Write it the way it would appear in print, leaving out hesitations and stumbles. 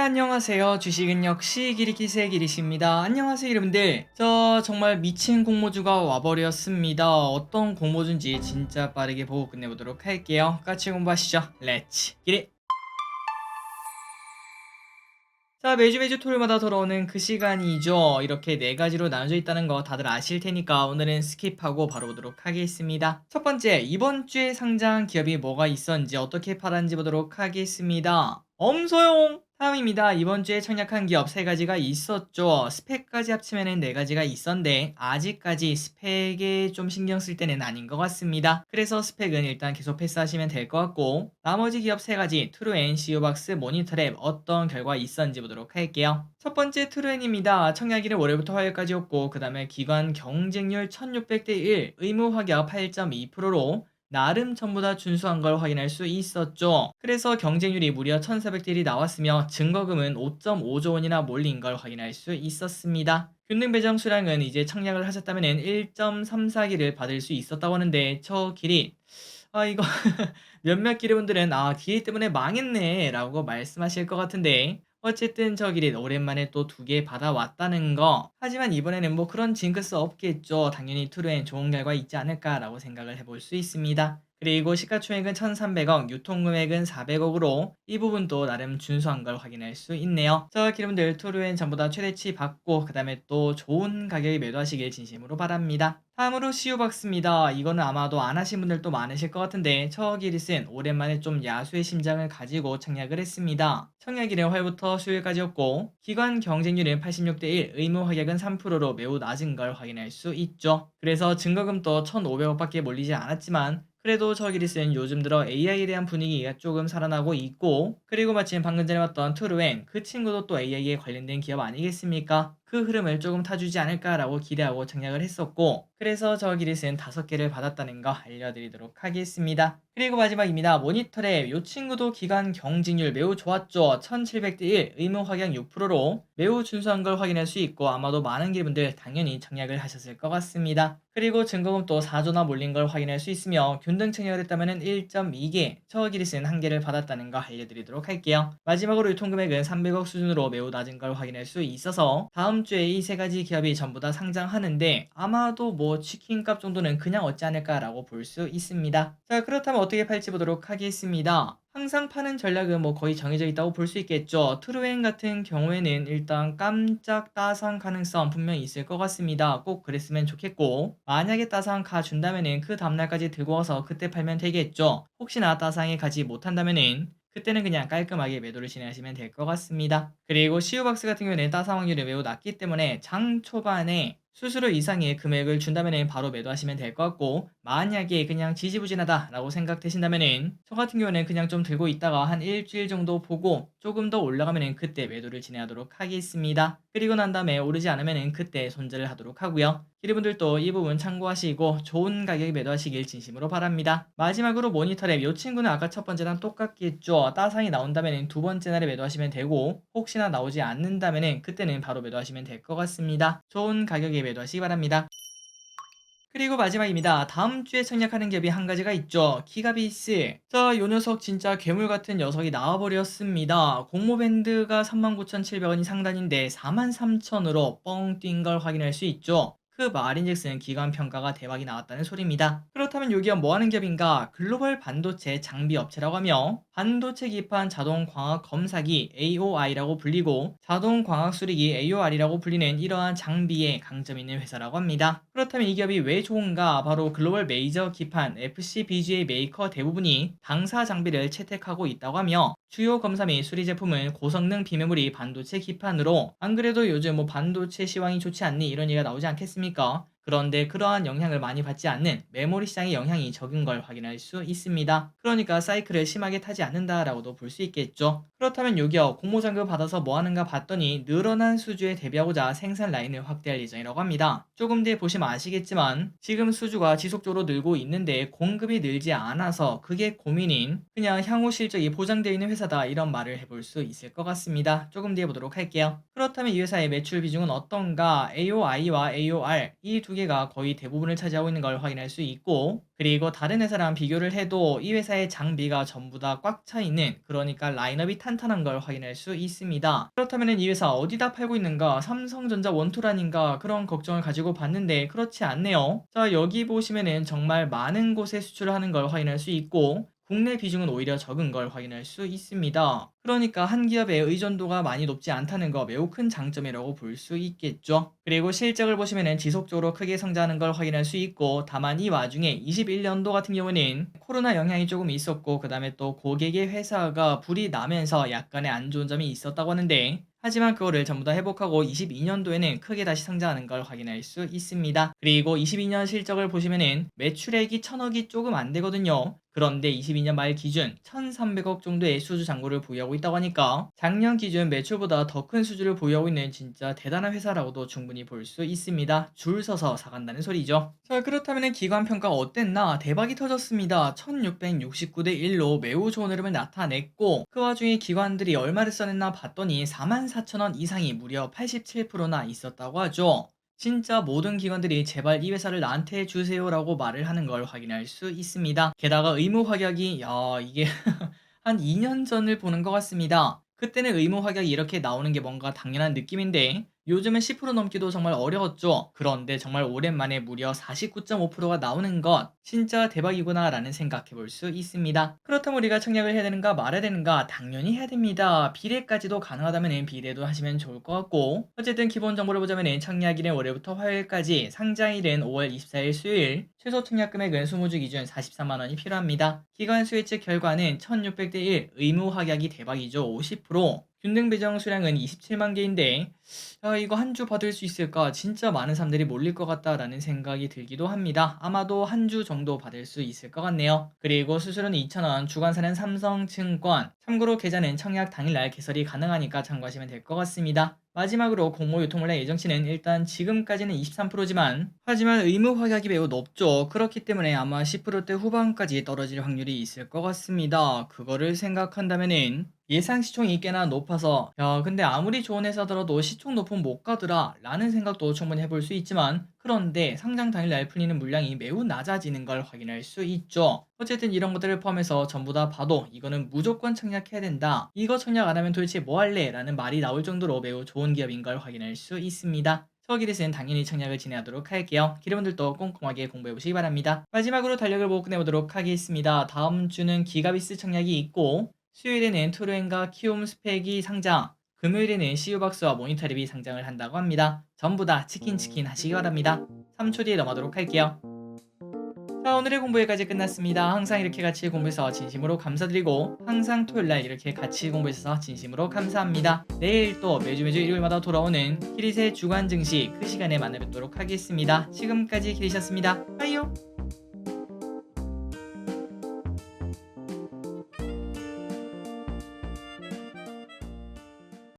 네, 안녕하세요. 주식은 역시 기리기세 기리시입니다. 안녕하세요, 여러분들. 저 정말 미친 공모주가 와버렸습니다. 어떤 공모주인지 진짜 빠르게 보고 끝내보도록 할게요. 같이 공부하시죠. 렛츠 기리! 자, 매주 토요일마다 돌아오는 그 시간이죠. 이렇게 네 가지로 나눠져 있다는 거 다들 아실 테니까 오늘은 스킵하고 바로 보도록 하겠습니다. 첫 번째, 이번 주에 상장한 기업이 뭐가 있었는지 어떻게 팔았는지 보도록 하겠습니다. 엄소용! 다음입니다. 이번 주에 청약한 기업 3가지가 있었죠. 스펙까지 합치면 4가지가 있었는데 아직까지 스펙에 좀 신경 쓸 때는 아닌 것 같습니다. 그래서 스펙은 일단 계속 패스하시면 될 것 같고 나머지 기업 3가지 트루엔, CU박스, 모니터랩 어떤 결과 있었는지 보도록 할게요. 첫 번째 트루엔입니다. 청약일은 월요일부터 화요일까지였고 그 다음에 기관 경쟁률 1600대 1, 의무 확약 8.2%로 나름 전부 다 준수한 걸 확인할 수 있었죠. 그래서 경쟁률이 무려 1400대1이 나왔으며 증거금은 5.5조 원이나 몰린 걸 확인할 수 있었습니다. 균등 배정 수량은 이제 청약을 하셨다면 1.34기를 받을 수 있었다고 하는데 저 길이 이거 몇몇 기류분들은 길이 때문에 망했네 라고 말씀하실 것 같은데 어쨌든 저 길이 오랜만에 또 2개 받아왔다는 거. 하지만 이번에는 뭐 그런 징크스 없겠죠. 당연히 트루엔 좋은 결과 있지 않을까 라고 생각을 해볼 수 있습니다. 그리고 시가총액은 1300억, 유통금액은 400억으로 이 부분도 나름 준수한 걸 확인할 수 있네요. 자, 기름들 트루엔 전부 다 최대치 받고 그 다음에 또 좋은 가격에 매도하시길 진심으로 바랍니다. 다음으로 CU박스입니다. 이거는 아마도 안 하신 분들도 많으실 것 같은데 처기리슨 오랜만에 좀 야수의 심장을 가지고 청약을 했습니다. 청약일은 화요일부터 수요일까지였고 기관 경쟁률은 86대 1, 의무 확약은 3%로 매우 낮은 걸 확인할 수 있죠. 그래서 증거금도 1,500억밖에 몰리지 않았지만 그래도 저기리스는 요즘 들어 AI에 대한 분위기가 조금 살아나고 있고 그리고 마침 방금 전에 봤던 트루엔 그 친구도 또 AI에 관련된 기업 아니겠습니까? 그 흐름을 조금 타주지 않을까라고 기대하고 청약을 했었고 그래서 저기리스는 5개를 받았다는 거 알려드리도록 하겠습니다. 그리고 마지막입니다. 모니터랩 요 친구도 기간 경쟁률 매우 좋았죠. 1700대 1 의무 확약 6%로 매우 준수한 걸 확인할 수 있고 아마도 많은 분들 당연히 청약을 하셨을 것 같습니다. 그리고 증거금 또 4조나 몰린 걸 확인할 수 있으며 균등 청약을 했다면 1.2개, 저기리스는 1개를 받았다는 거 알려드리도록 할게요. 마지막으로 유통금액은 300억 수준으로 매우 낮은 걸 확인할 수 있어서 다음 주에 이 3가지 기업이 전부 다 상장하는데 아마도 뭐 치킨값 정도는 그냥 얻지 않을까라고 볼 수 있습니다. 자, 그렇다면 어떻게 팔지 보도록 하겠습니다. 항상 파는 전략은 뭐 거의 정해져 있다고 볼 수 있겠죠. 트루엔 같은 경우에는 일단 깜짝 따상 가능성 분명히 있을 것 같습니다. 꼭 그랬으면 좋겠고 만약에 따상 가준다면은 그 다음날까지 들고 와서 그때 팔면 되겠죠. 혹시나 따상에 가지 못한다면은 그때는 그냥 깔끔하게 매도를 진행하시면 될 것 같습니다. 그리고 CU박스 같은 경우에는 따상 확률이 매우 낮기 때문에 장 초반에 수수료 이상의 금액을 준다면 바로 매도하시면 될 것 같고 만약에 그냥 지지부진하다라고 생각되신다면 저 같은 경우는 그냥 좀 들고 있다가 한 일주일 정도 보고 조금 더 올라가면 그때 매도를 진행하도록 하겠습니다. 그리고 난 다음에 오르지 않으면 그때 손절을 하도록 하고요. 기리분들도 이 부분 참고하시고 좋은 가격에 매도하시길 진심으로 바랍니다. 마지막으로 모니터랩 이 친구는 아까 첫 번째랑 똑같겠죠. 따상이 나온다면 두 번째 날에 매도하시면 되고 혹시나 나오지 않는다면 그때는 바로 매도하시면 될 것 같습니다. 좋은 가격에 매도하시기 바랍니다. 그리고 마지막입니다. 다음 주에 청약하는 기업이 한 가지가 있죠. 기가비스. 자, 요 녀석 진짜 괴물 같은 녀석이 나와버렸습니다. 공모밴드가 39,700원이 상단인데 43,000으로 뻥 뛴 걸 확인할 수 있죠. 그 말인즉슨 기관 평가가 대박이 나왔다는 소리입니다. 그렇다면 요 기업 뭐하는 기업인가? 글로벌 반도체 장비 업체라고 하며 반도체 기판 자동 광학 검사기 AOI라고 불리고 자동 광학 수리기 AOR이라고 불리는 이러한 장비에 강점 있는 회사라고 합니다. 그렇다면 이 기업이 왜 좋은가? 바로 글로벌 메이저 기판 FCBGA 메이커 대부분이 당사 장비를 채택하고 있다고 하며 주요 검사 및 수리 제품은 고성능 비메모리 반도체 기판으로 안 그래도 요즘 뭐 반도체 시황이 좋지 않니 이런 얘기가 나오지 않겠습니까? 그런데 그러한 영향을 많이 받지 않는 메모리 시장의 영향이 적은 걸 확인할 수 있습니다. 그러니까 사이클을 심하게 타지 않는다라고도 볼 수 있겠죠. 그렇다면 요 기업 공모장급 받아서 뭐 하는가 봤더니 늘어난 수주에 대비하고자 생산 라인을 확대할 예정이라고 합니다. 조금 뒤에 보시면 아시겠지만 지금 수주가 지속적으로 늘고 있는데 공급이 늘지 않아서 그게 고민인 그냥 향후 실적이 보장되어 있는 회사다 이런 말을 해볼 수 있을 것 같습니다. 조금 뒤에 보도록 할게요. 그렇다면 이 회사의 매출 비중은 어떤가? AOI와 AOR 이 두 두 개가 거의 대부분을 차지하고 있는 걸 확인할 수 있고, 그리고 다른 회사랑 비교를 해도 이 회사의 장비가 전부 다 꽉 차 있는, 그러니까 라인업이 탄탄한 걸 확인할 수 있습니다. 그렇다면 이 회사 어디다 팔고 있는가? 삼성전자 원투란인가? 그런 걱정을 가지고 봤는데 그렇지 않네요. 자, 여기 보시면은 정말 많은 곳에 수출을 하는 걸 확인할 수 있고, 국내 비중은 오히려 적은 걸 확인할 수 있습니다. 그러니까 한 기업의 의존도가 많이 높지 않다는 거 매우 큰 장점이라고 볼 수 있겠죠. 그리고 실적을 보시면 지속적으로 크게 성장하는 걸 확인할 수 있고, 다만 이 와중에 21년도 같은 경우는 코로나 영향이 조금 있었고, 그 다음에 또 고객의 회사가 불이 나면서 약간의 안 좋은 점이 있었다고 하는데, 하지만 그거를 전부 다 회복하고 22년도에는 크게 다시 성장하는 걸 확인할 수 있습니다. 그리고 22년 실적을 보시면은 매출액이 1000억이 조금 안 되거든요. 그런데 22년 말 기준 1300억 정도의 수주 잔고를 보유하고 있다고 하니까 작년 기준 매출보다 더 큰 수주를 보유하고 있는 진짜 대단한 회사라고도 충분히 볼 수 있습니다. 줄 서서 사간다는 소리죠. 자, 그렇다면 기관 평가 어땠나? 대박이 터졌습니다. 1669대 1로 매우 좋은 흐름을 나타냈고, 그 와중에 기관들이 얼마를 써냈나 봤더니 44,000원 이상이 무려 87%나 있었다고 하죠. 진짜 모든 기관들이 제발 이 회사를 나한테 주세요라고 말을 하는 걸 확인할 수 있습니다. 게다가 의무 확약이 이게 한 2년 전을 보는 것 같습니다. 그때는 의무 확약이 이렇게 나오는 게 뭔가 당연한 느낌인데 요즘은 10% 넘기도 정말 어려웠죠. 그런데 정말 오랜만에 무려 49.5%가 나오는 것 진짜 대박이구나 라는 생각해 볼 수 있습니다. 그렇다면 우리가 청약을 해야 되는가 말아야 되는가? 당연히 해야 됩니다. 비례까지도 가능하다면 비례도 하시면 좋을 것 같고, 어쨌든 기본 정보를 보자면 청약일은 월요일부터 화요일까지, 상장일은 5월 24일 수요일, 최소 청약 금액은 20주 기준 43만원이 필요합니다. 기관 수요 측 결과는 1600대 1, 의무 확약이 대박이죠. 50%, 균등 배정 수량은 27만 개인데 이거 한 주 받을 수 있을까? 진짜 많은 사람들이 몰릴 것 같다라는 생각이 들기도 합니다. 아마도 한 주 정도 받을 수 있을 것 같네요. 그리고 수수료는 2,000원, 주관사는 삼성증권. 참고로 계좌는 청약 당일날 개설이 가능하니까 참고하시면 될 것 같습니다. 마지막으로 공모 유통물량 예정치는 일단 지금까지는 23%지만 하지만 의무 확약이 매우 높죠. 그렇기 때문에 아마 10%대 후반까지 떨어질 확률이 있을 것 같습니다. 그거를 생각한다면은 예상 시총이 꽤나 높아서 근데 아무리 좋은 회사더라도 시총 높으면 못 가더라 라는 생각도 충분히 해볼 수 있지만, 그런데 상장 당일날 풀리는 물량이 매우 낮아지는 걸 확인할 수 있죠. 어쨌든 이런 것들을 포함해서 전부 다 봐도 이거는 무조건 청약해야 된다, 이거 청약 안 하면 도대체 뭐 할래? 라는 말이 나올 정도로 매우 좋은 기업인 걸 확인할 수 있습니다. 서기릿은 당연히 청약을 진행하도록 할게요. 기대분들도 꼼꼼하게 공부해보시기 바랍니다. 마지막으로 달력을 보고 끝내보도록 하겠습니다. 다음 주는 기가비스 청약이 있고, 수요일에는 트루엔과 키움 스펙이 상장, 금요일에는 CU박스와 모니터랩이 상장을 한다고 합니다. 전부 다 치킨 하시기 바랍니다. 3초 뒤에 넘어가도록 할게요. 자, 오늘의 공부 여기까지 끝났습니다. 항상 이렇게 같이 공부해서 진심으로 감사드리고, 항상 토요일날 이렇게 같이 공부해주셔서 진심으로 감사합니다. 내일 또 매주 일요일마다 돌아오는 키릿의 주간 증시 그 시간에 만나 뵙도록 하겠습니다. 지금까지 키릿이었습니다. 빠이요.